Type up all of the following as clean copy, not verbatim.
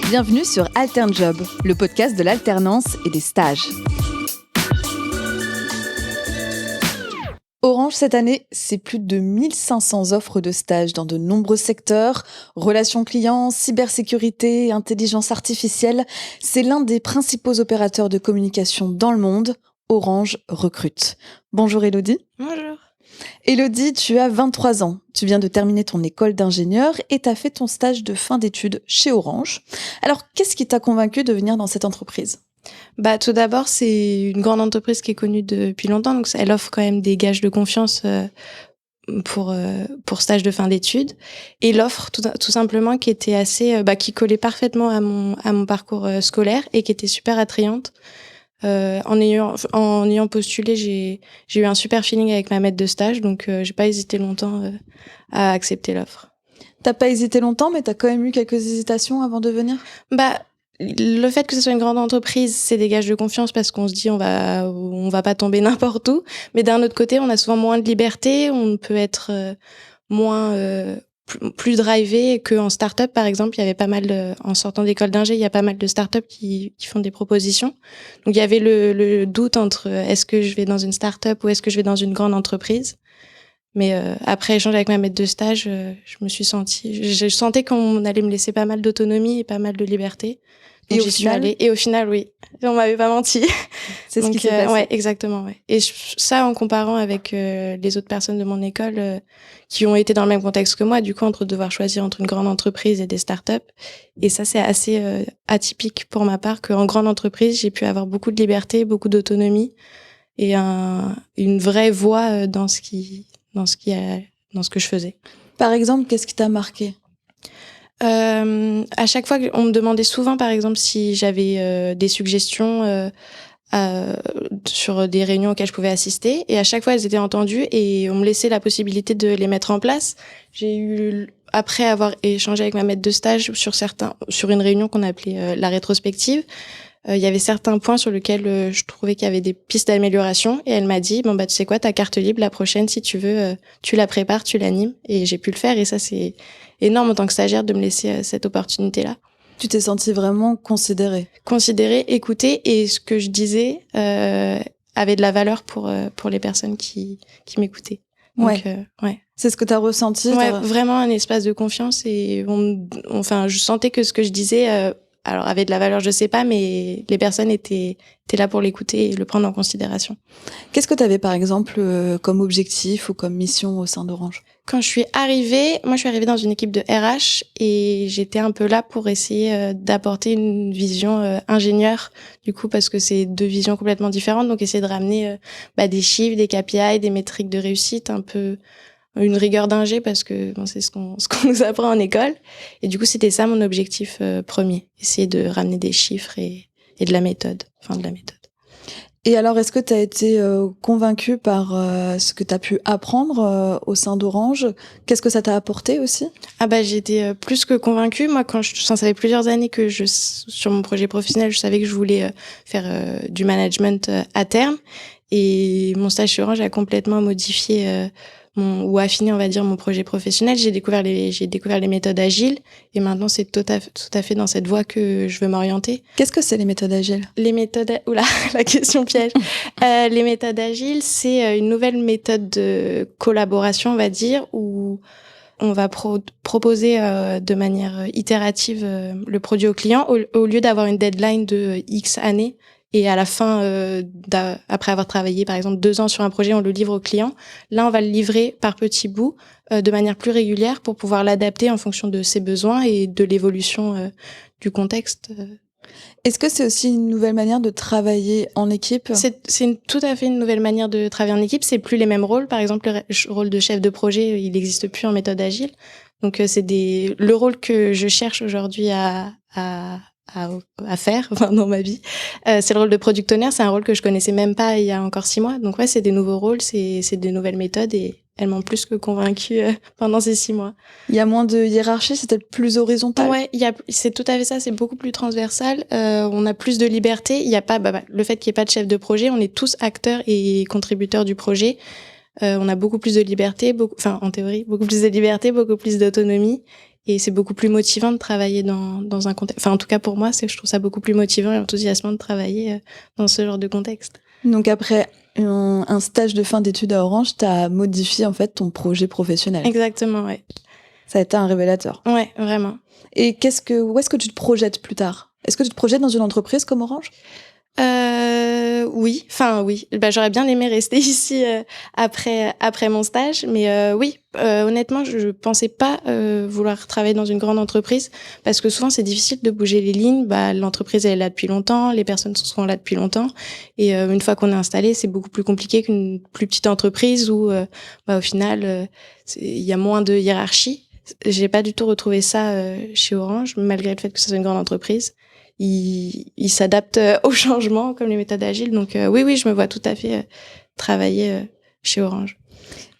Bienvenue sur AlternJob, le podcast de l'alternance et des stages. Orange, cette année, c'est plus de 1500 offres de stages dans de nombreux secteurs. Relations clients, cybersécurité, intelligence artificielle. C'est l'un des principaux opérateurs de communication dans le monde. Orange recrute. Bonjour Élodie. Bonjour. Élodie, tu as 23 ans. Tu viens de terminer ton école d'ingénieur et tu as fait ton stage de fin d'études chez Orange. Alors, qu'est-ce qui t'a convaincu de venir dans cette entreprise ? Tout d'abord, c'est une grande entreprise qui est connue depuis longtemps, donc elle offre quand même des gages de confiance pour stage de fin d'études, et l'offre tout simplement qui était assez qui collait parfaitement à mon parcours scolaire et qui était super attrayante. En ayant postulé, j'ai eu un super feeling avec ma maître de stage, donc j'ai pas hésité longtemps à accepter l'offre. T'as pas hésité longtemps, mais t'as quand même eu quelques hésitations avant de venir ? Le fait que ce soit une grande entreprise, c'est des gages de confiance parce qu'on se dit on va pas tomber n'importe où. Mais d'un autre côté, on a souvent moins de liberté, on peut être plus drivé qu'en start-up, par exemple. Il y avait pas mal en sortant d'école d'ingé, il y a pas mal de start-up qui font des propositions. Donc il y avait le doute entre est-ce que je vais dans une start-up ou est-ce que je vais dans une grande entreprise. Mais après échange avec ma maître de stage, je sentais qu'on allait me laisser pas mal d'autonomie et pas mal de liberté. Donc j'y suis allée. Et au final, oui, on m'avait pas menti. C'est ce qui s'est passé. Ouais, exactement. Ouais. Et ça, en comparant avec les autres personnes de mon école qui ont été dans le même contexte que moi, du coup, entre devoir choisir entre une grande entreprise et des startups. Et ça, c'est assez atypique pour ma part qu'en grande entreprise, j'ai pu avoir beaucoup de liberté, beaucoup d'autonomie et une vraie voix dans ce que je faisais. Par exemple, qu'est-ce qui t'a marqué ? À chaque fois, on me demandait souvent, par exemple, si j'avais des suggestions sur des réunions auxquelles je pouvais assister. Et à chaque fois, elles étaient entendues et on me laissait la possibilité de les mettre en place. J'ai eu, après avoir échangé avec ma maître de stage sur une réunion qu'on appelait la rétrospective, il y avait certains points sur lesquels je trouvais qu'il y avait des pistes d'amélioration, et elle m'a dit tu sais quoi, ta carte libre, la prochaine, si tu veux, tu la prépares, tu l'animes. Et j'ai pu le faire, et ça, c'est énorme en tant que stagiaire de me laisser cette opportunité-là. Tu t'es sentie vraiment considérée, écoutée, et ce que je disais avait de la valeur pour les personnes qui m'écoutaient. Donc, ouais. C'est ce que t'as ressenti ? Ouais, vraiment un espace de confiance, et je sentais que ce que je disais alors avait de la valeur, je sais pas, mais les personnes étaient là pour l'écouter et le prendre en considération. Qu'est-ce que tu avais par exemple comme objectif ou comme mission au sein d'Orange ? Quand je suis arrivée dans une équipe de RH, et j'étais un peu là pour essayer d'apporter une vision ingénieur, du coup, parce que c'est deux visions complètement différentes, donc essayer de ramener des chiffres, des KPI, des métriques de réussite, un peu une rigueur d'ingé, parce que c'est ce qu'on nous apprend en école. Et du coup, c'était ça mon objectif premier, essayer de ramener des chiffres et de la méthode, Et alors, est-ce que tu as été convaincue par ce que tu as pu apprendre au sein d'Orange ? Qu'est-ce que ça t'a apporté aussi ? J'ai été plus que convaincue. Moi, ça fait plusieurs années que sur mon projet professionnel, je savais que je voulais faire du management à terme. Et mon stage chez Orange a complètement modifié ou affiné, on va dire, mon projet professionnel. J'ai découvert les méthodes agiles, et maintenant c'est tout à fait dans cette voie que je veux m'orienter. Qu'est-ce que c'est les méthodes agiles ? La question piège. Les méthodes agiles, c'est une nouvelle méthode de collaboration, on va dire, où on va proposer de manière itérative le produit au client au lieu d'avoir une deadline de X années. Et à la fin, après avoir travaillé par exemple 2 ans sur un projet, on le livre au client. Là, on va le livrer par petits bouts, de manière plus régulière, pour pouvoir l'adapter en fonction de ses besoins et de l'évolution du contexte. Est-ce que c'est aussi une nouvelle manière de travailler en équipe ? C'est tout à fait une nouvelle manière de travailler en équipe. C'est plus les mêmes rôles. Par exemple, le rôle de chef de projet, il n'existe plus en méthode agile. Donc, le rôle que je cherche aujourd'hui à faire dans ma vie, c'est le rôle de product owner. C'est un rôle que je connaissais même pas il y a encore 6 mois. Donc ouais, c'est des nouveaux rôles, c'est des nouvelles méthodes, et elles m'ont plus que convaincue pendant ces 6 mois. Il y a moins de hiérarchie, c'est peut-être plus horizontal. Ouais, c'est tout à fait ça, c'est beaucoup plus transversal. On a plus de liberté. Il y a pas le fait qu'il n'y ait pas de chef de projet, on est tous acteurs et contributeurs du projet. On a beaucoup plus de liberté, en théorie, beaucoup plus de liberté, beaucoup plus d'autonomie. Et c'est beaucoup plus motivant de travailler dans un contexte. Enfin, en tout cas, pour moi, je trouve ça beaucoup plus motivant et enthousiasmant de travailler dans ce genre de contexte. Donc après un stage de fin d'études à Orange, tu as modifié en fait ton projet professionnel. Exactement, ouais. Ça a été un révélateur. Ouais, vraiment. Et où est-ce que tu te projettes plus tard? Est-ce que tu te projettes dans une entreprise comme Orange? Oui. Enfin, oui. J'aurais bien aimé rester ici après mon stage, mais oui. Honnêtement, je pensais pas vouloir travailler dans une grande entreprise parce que souvent c'est difficile de bouger les lignes. L'entreprise elle est là depuis longtemps, les personnes sont là depuis longtemps, et une fois qu'on est installé, c'est beaucoup plus compliqué qu'une plus petite entreprise où au final il y a moins de hiérarchie. J'ai pas du tout retrouvé ça chez Orange, malgré le fait que ce soit une grande entreprise. Ils s'adaptent au changement comme les méthodes agiles. Donc oui, je me vois tout à fait travailler chez Orange.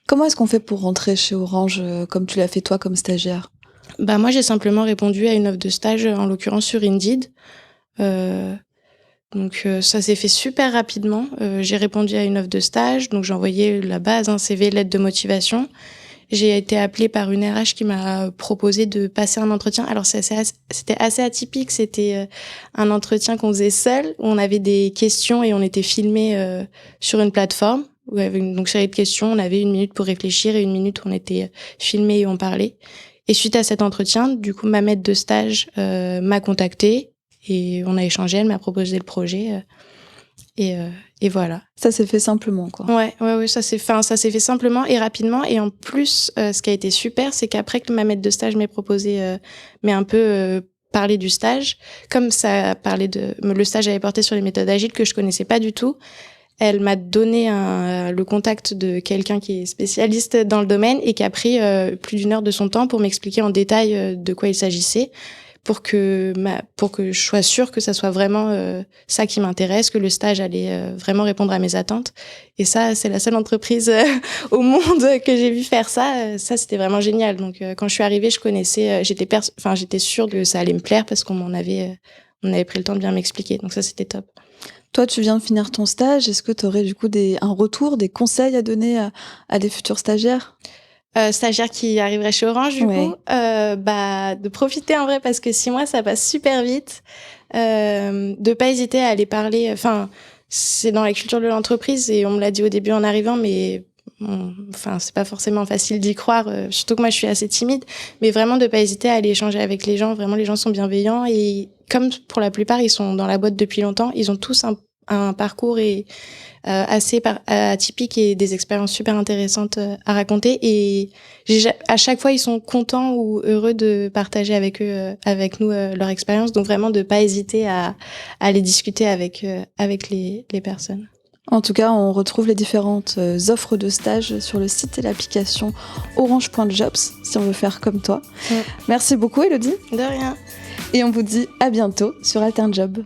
Comment est-ce qu'on fait pour rentrer chez Orange comme tu l'as fait toi comme stagiaire? Moi, j'ai simplement répondu à une offre de stage, en l'occurrence sur Indeed. Donc ça s'est fait super rapidement. J'ai répondu à une offre de stage, donc j'ai envoyé la base, un CV, lettre de motivation. J'ai été appelée par une RH qui m'a proposé de passer un entretien. Alors c'était assez atypique, c'était un entretien qu'on faisait seul, où on avait des questions et on était filmé sur une plateforme. Où il y avait une série de questions, on avait 1 minute pour réfléchir et 1 minute où on était filmé et on parlait. Et suite à cet entretien, du coup, ma maître de stage m'a contactée et on a échangé, elle m'a proposé le projet et voilà. Ça s'est fait simplement, quoi. Ouais, ça s'est fait simplement et rapidement. Et en plus, ce qui a été super, c'est qu'après que ma maître de stage m'ait proposé, m'ait un peu parlé du stage, comme ça parlait le stage avait porté sur les méthodes agiles que je connaissais pas du tout. Elle m'a donné le contact de quelqu'un qui est spécialiste dans le domaine et qui a pris plus d'1 heure de son temps pour m'expliquer en détail de quoi il s'agissait, pour que je sois sûre que ça soit vraiment ça qui m'intéresse, que le stage allait vraiment répondre à mes attentes. Et ça, c'est la seule entreprise au monde que j'ai vu faire ça. Ça, c'était vraiment génial. Donc, quand je suis arrivée, je connaissais, j'étais sûre que ça allait me plaire parce qu'on avait pris le temps de bien m'expliquer. Donc ça, c'était top. Toi, tu viens de finir ton stage. Est-ce que tu aurais du coup un retour, des conseils à donner à des futurs stagiaires? Stagiaires qui arriveraient chez Orange, du coup, de profiter en vrai parce que 6 mois, ça passe super vite. De pas hésiter à aller parler. Enfin, c'est dans la culture de l'entreprise et on me l'a dit au début en arrivant, mais c'est pas forcément facile d'y croire. Surtout que moi, je suis assez timide, mais vraiment de pas hésiter à aller échanger avec les gens. Vraiment, les gens sont bienveillants et comme pour la plupart, ils sont dans la boîte depuis longtemps, ils ont tous un parcours assez atypique et des expériences super intéressantes à raconter. Et à chaque fois, ils sont contents ou heureux de partager avec nous leur expérience. Donc vraiment, de pas hésiter à aller discuter avec les personnes. En tout cas, on retrouve les différentes offres de stage sur le site et l'application orange.jobs si on veut faire comme toi. Ouais. Merci beaucoup, Elodie. De rien. Et on vous dit à bientôt sur Alternjob.